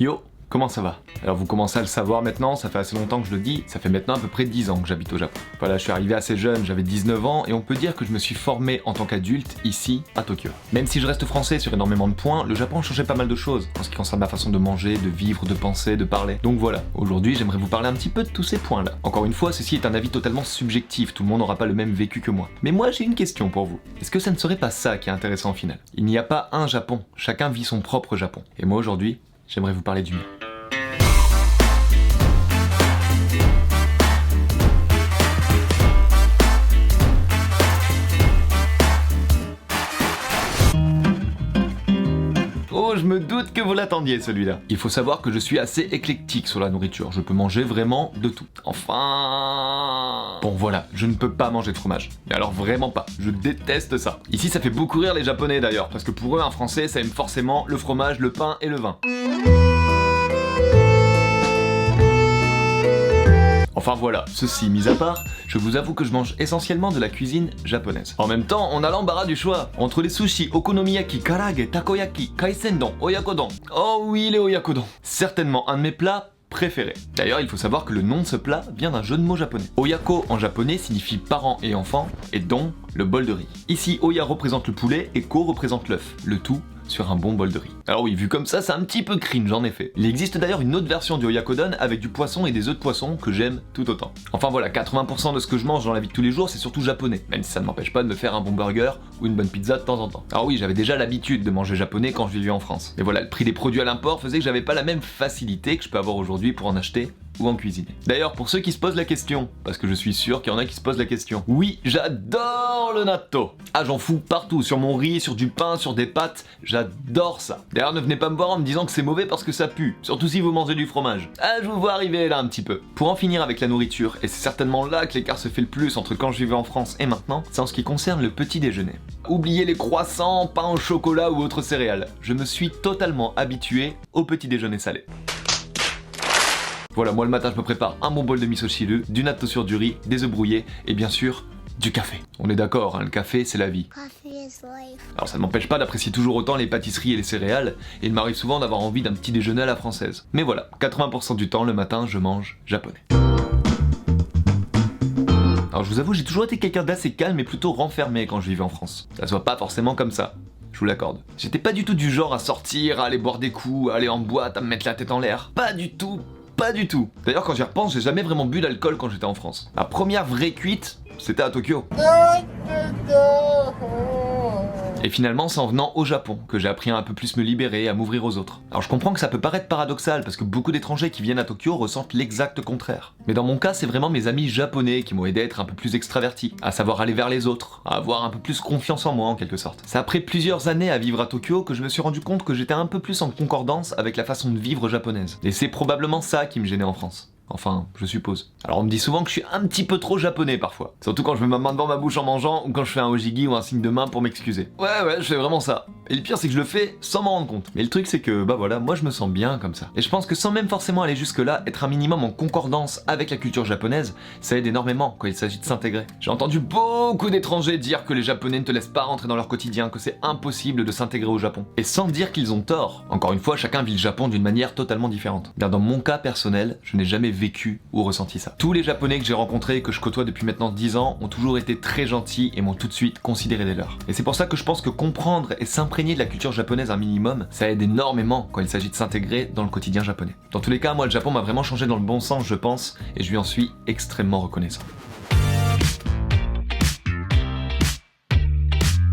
Yo, comment ça va? Alors vous commencez à le savoir maintenant, ça fait assez longtemps que je le dis, ça fait maintenant à peu près 10 ans que j'habite au Japon. Voilà, je suis arrivé assez jeune, j'avais 19 ans, et on peut dire que je me suis formé en tant qu'adulte ici, à Tokyo. Même si je reste français sur énormément de points, le Japon a changé pas mal de choses, en ce qui concerne ma façon de manger, de vivre, de penser, de parler. Donc voilà, aujourd'hui j'aimerais vous parler un petit peu de tous ces points-là. Encore une fois, ceci est un avis totalement subjectif, tout le monde n'aura pas le même vécu que moi. Mais moi j'ai une question pour vous. Est-ce que ça ne serait pas ça qui est intéressant au final? Il n'y a pas un Japon, chacun vit son propre Japon. Et moi aujourd'hui, j'aimerais vous parler du mien. Oh, je me doute que vous l'attendiez celui-là. Il faut savoir que je suis assez éclectique sur la nourriture, je peux manger vraiment de tout. Enfin... Bon voilà, je ne peux pas manger de fromage. Mais alors vraiment pas, je déteste ça. Ici ça fait beaucoup rire les japonais d'ailleurs, parce que pour eux un français ça aime forcément le fromage, le pain et le vin. Enfin voilà, ceci mis à part, je vous avoue que je mange essentiellement de la cuisine japonaise. En même temps, on a l'embarras du choix entre les sushis, okonomiyaki, karage, takoyaki, kaisendon, oyakodon. Oh oui, les oyakodon. Certainement un de mes plats préférés. D'ailleurs, il faut savoir que le nom de ce plat vient d'un jeu de mots japonais. Oyako en japonais signifie parent et enfant, et don, le bol de riz. Ici, oya représente le poulet et ko représente l'œuf, le tout sur un bon bol de riz. Alors oui, vu comme ça, c'est un petit peu cringe en effet. Il existe d'ailleurs une autre version du oyakodon avec du poisson et des œufs de poisson que j'aime tout autant. Enfin voilà, 80% de ce que je mange dans la vie de tous les jours, c'est surtout japonais, même si ça ne m'empêche pas de me faire un bon burger ou une bonne pizza de temps en temps. Alors oui, j'avais déjà l'habitude de manger japonais quand je vivais en France. Mais voilà, le prix des produits à l'import faisait que j'avais pas la même facilité que je peux avoir aujourd'hui pour en acheter ou en cuisiner. D'ailleurs, pour ceux qui se posent la question, parce que je suis sûr qu'il y en a qui se posent la question, oui, j'adore le natto. Ah, j'en fous partout, sur mon riz, sur du pain, sur des pâtes, j'adore ça. D'ailleurs, ne venez pas me voir en me disant que c'est mauvais parce que ça pue, surtout si vous mangez du fromage. Ah, je vous vois arriver là un petit peu. Pour en finir avec la nourriture, et c'est certainement là que l'écart se fait le plus entre quand je vivais en France et maintenant, c'est en ce qui concerne le petit déjeuner. Oubliez les croissants, pain au chocolat ou autres céréales. Je me suis totalement habitué au petit déjeuner salé. Voilà, moi le matin je me prépare un bon bol de miso shiru, du natto sur du riz, des œufs brouillés et bien sûr du café. On est d'accord, hein, le café c'est la vie. Alors ça ne m'empêche pas d'apprécier toujours autant les pâtisseries et les céréales, et il m'arrive souvent d'avoir envie d'un petit déjeuner à la française. Mais voilà, 80% du temps le matin je mange japonais. Alors je vous avoue, j'ai toujours été quelqu'un d'assez calme et plutôt renfermé quand je vivais en France. Ça se voit pas forcément comme ça. Je vous l'accorde. J'étais pas du tout du genre à sortir, à aller boire des coups, à aller en boîte, à me mettre la tête en l'air. Pas du tout. Pas du tout. D'ailleurs, quand j'y repense, j'ai jamais vraiment bu d'alcool quand j'étais en France. La première vraie cuite, c'était à Tokyo. Et finalement, c'est en venant au Japon que j'ai appris à un peu plus me libérer, à m'ouvrir aux autres. Alors je comprends que ça peut paraître paradoxal parce que beaucoup d'étrangers qui viennent à Tokyo ressentent l'exact contraire. Mais dans mon cas, c'est vraiment mes amis japonais qui m'ont aidé à être un peu plus extraverti, à savoir aller vers les autres, à avoir un peu plus confiance en moi en quelque sorte. C'est après plusieurs années à vivre à Tokyo que je me suis rendu compte que j'étais un peu plus en concordance avec la façon de vivre japonaise. Et c'est probablement ça qui me gênait en France. Enfin, je suppose. Alors on me dit souvent que je suis un petit peu trop japonais parfois. Surtout quand je mets ma main devant ma bouche en mangeant ou quand je fais un ojigi ou un signe de main pour m'excuser. Ouais, je fais vraiment ça. Et le pire c'est que je le fais sans m'en rendre compte. Mais le truc c'est que, bah voilà, moi je me sens bien comme ça. Et je pense que sans même forcément aller jusque là, être un minimum en concordance avec la culture japonaise, ça aide énormément quand il s'agit de s'intégrer. J'ai entendu beaucoup d'étrangers dire que les japonais ne te laissent pas rentrer dans leur quotidien, que c'est impossible de s'intégrer au Japon. Et sans dire qu'ils ont tort. Encore une fois, chacun vit le Japon d'une manière totalement différente. Car dans mon cas personnel, je n'ai jamais vécu ou ressenti ça. Tous les japonais que j'ai rencontrés et que je côtoie depuis maintenant 10 ans ont toujours été très gentils et m'ont tout de suite considéré des leurs. Et c'est pour ça que je pense que comprendre et s'imprégner de la culture japonaise un minimum, ça aide énormément quand il s'agit de s'intégrer dans le quotidien japonais. Dans tous les cas, moi le Japon m'a vraiment changé dans le bon sens je pense, et je lui en suis extrêmement reconnaissant.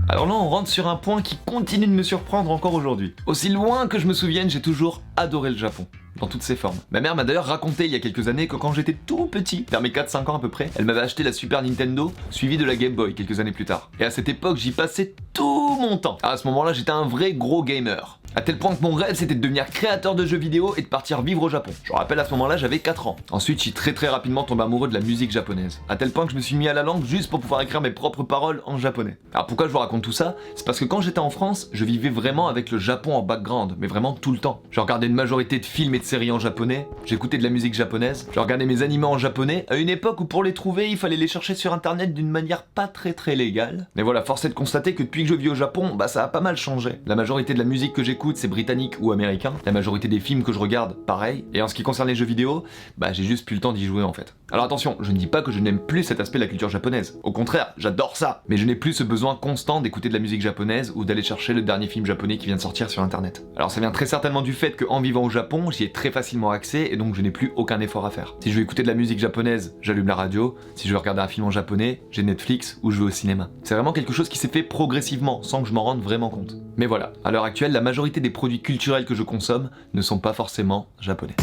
Alors là, on rentre sur un point qui continue de me surprendre encore aujourd'hui. Aussi loin que je me souvienne, j'ai toujours adoré le Japon. Dans toutes ses formes. Ma mère m'a d'ailleurs raconté il y a quelques années que quand j'étais tout petit, vers mes 4-5 ans à peu près, elle m'avait acheté la Super Nintendo, suivie de la Game Boy quelques années plus tard. Et à cette époque, j'y passais tout mon temps. À ce moment-là, j'étais un vrai gros gamer. À tel point que mon rêve c'était de devenir créateur de jeux vidéo et de partir vivre au Japon. Je me rappelle à ce moment-là j'avais 4 ans. Ensuite j'ai très rapidement tombé amoureux de la musique japonaise. À tel point que je me suis mis à la langue juste pour pouvoir écrire mes propres paroles en japonais. Alors pourquoi je vous raconte tout ça? C'est parce que quand j'étais en France, je vivais vraiment avec le Japon en background, mais vraiment tout le temps. Je regardais une majorité de films et de séries en japonais, j'écoutais de la musique japonaise, je regardais mes animés en japonais, à une époque où pour les trouver il fallait les chercher sur internet d'une manière pas très légale. Mais voilà, force est de constater que depuis que je vis au Japon, bah ça a pas mal changé. La majorité de la musique que j'écoute j'écoute c'est britannique ou américain. La majorité des films que je regarde, pareil. Et en ce qui concerne les jeux vidéo, bah j'ai juste plus le temps d'y jouer en fait. Alors attention, je ne dis pas que je n'aime plus cet aspect de la culture japonaise. Au contraire, j'adore ça. Mais je n'ai plus ce besoin constant d'écouter de la musique japonaise ou d'aller chercher le dernier film japonais qui vient de sortir sur internet. Alors ça vient très certainement du fait qu'en vivant au Japon, j'y ai très facilement accès et donc je n'ai plus aucun effort à faire. Si je veux écouter de la musique japonaise, j'allume la radio. Si je veux regarder un film en japonais, j'ai Netflix ou je vais au cinéma. C'est vraiment quelque chose qui s'est fait progressivement sans que je m'en rende vraiment compte. Mais voilà, à l'heure actuelle, la majorité des produits culturels que je consomme ne sont pas forcément japonais.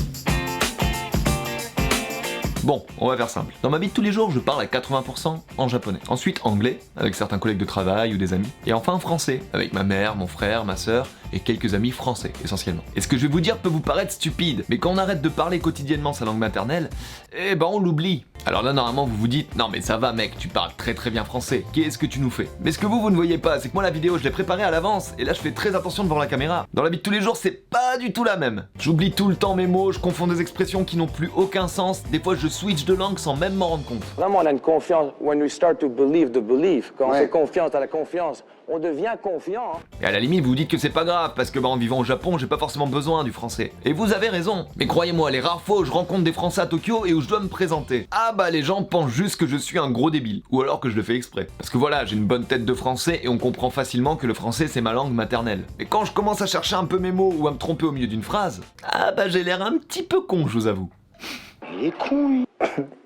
Bon, on va faire simple. Dans ma vie de tous les jours, je parle à 80% en japonais. Ensuite anglais, avec certains collègues de travail ou des amis. Et enfin français, avec ma mère, mon frère, ma sœur et quelques amis français, essentiellement. Et ce que je vais vous dire peut vous paraître stupide, mais quand on arrête de parler quotidiennement sa langue maternelle, eh ben on l'oublie. Alors là, normalement, vous vous dites, non mais ça va mec, tu parles très très bien français, qu'est-ce que tu nous fais? Mais ce que vous ne voyez pas, c'est que moi la vidéo, je l'ai préparée à l'avance, et là je fais très attention devant la caméra. Dans la vie de tous les jours, c'est pas du tout la même. J'oublie tout le temps mes mots, je confonds des expressions qui n'ont plus aucun sens, des fois je switch de langue sans même m'en rendre compte. Vraiment, on a une confiance, when we start to believe the belief, quand on fait confiance à la confiance, on devient confiant. Et à la limite, vous vous dites que c'est pas grave, parce que en vivant au Japon, j'ai pas forcément besoin du français. Et vous avez raison. Mais croyez-moi, les rares fois où je rencontre des Français à Tokyo et où je dois me présenter, ah bah les gens pensent juste que je suis un gros débile, ou alors que je le fais exprès. Parce que voilà, j'ai une bonne tête de français et on comprend facilement que le français c'est ma langue maternelle. Mais quand je commence à chercher un peu mes mots ou à me tromper au milieu d'une phrase, ah bah j'ai l'air un petit peu con, je vous avoue. Il est con, lui.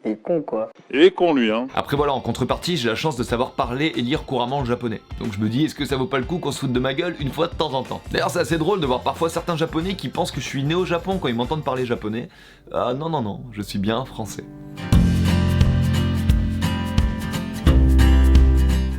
Il est con, quoi. Il est con, lui, hein. Après voilà, en contrepartie, j'ai la chance de savoir parler et lire couramment le japonais. Donc je me dis, est-ce que ça vaut pas le coup qu'on se foute de ma gueule une fois de temps en temps? D'ailleurs, c'est assez drôle de voir parfois certains japonais qui pensent que je suis né au Japon quand ils m'entendent parler japonais. Ah non, non, non, je suis bien français.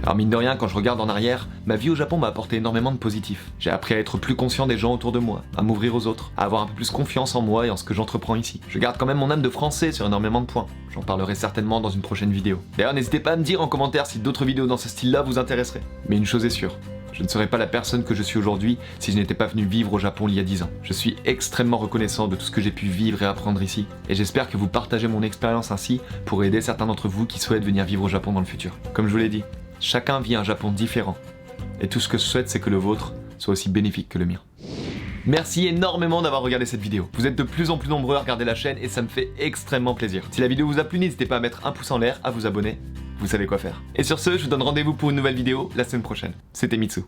Alors mine de rien, quand je regarde en arrière, ma vie au Japon m'a apporté énormément de positif. J'ai appris à être plus conscient des gens autour de moi, à m'ouvrir aux autres, à avoir un peu plus confiance en moi et en ce que j'entreprends ici. Je garde quand même mon âme de français sur énormément de points. J'en parlerai certainement dans une prochaine vidéo. D'ailleurs, n'hésitez pas à me dire en commentaire si d'autres vidéos dans ce style-là vous intéresseraient. Mais une chose est sûre, je ne serais pas la personne que je suis aujourd'hui si je n'étais pas venu vivre au Japon il y a 10 ans. Je suis extrêmement reconnaissant de tout ce que j'ai pu vivre et apprendre ici, et j'espère que vous partagez mon expérience ainsi pour aider certains d'entre vous qui souhaitent venir vivre au Japon dans le futur. Comme je vous l'ai dit, chacun vit un Japon différent, et tout ce que je souhaite c'est que le vôtre soit aussi bénéfique que le mien. Merci énormément d'avoir regardé cette vidéo. Vous êtes de plus en plus nombreux à regarder la chaîne et ça me fait extrêmement plaisir. Si la vidéo vous a plu, n'hésitez pas à mettre un pouce en l'air, à vous abonner, vous savez quoi faire. Et sur ce, je vous donne rendez-vous pour une nouvelle vidéo la semaine prochaine. C'était Mitsu.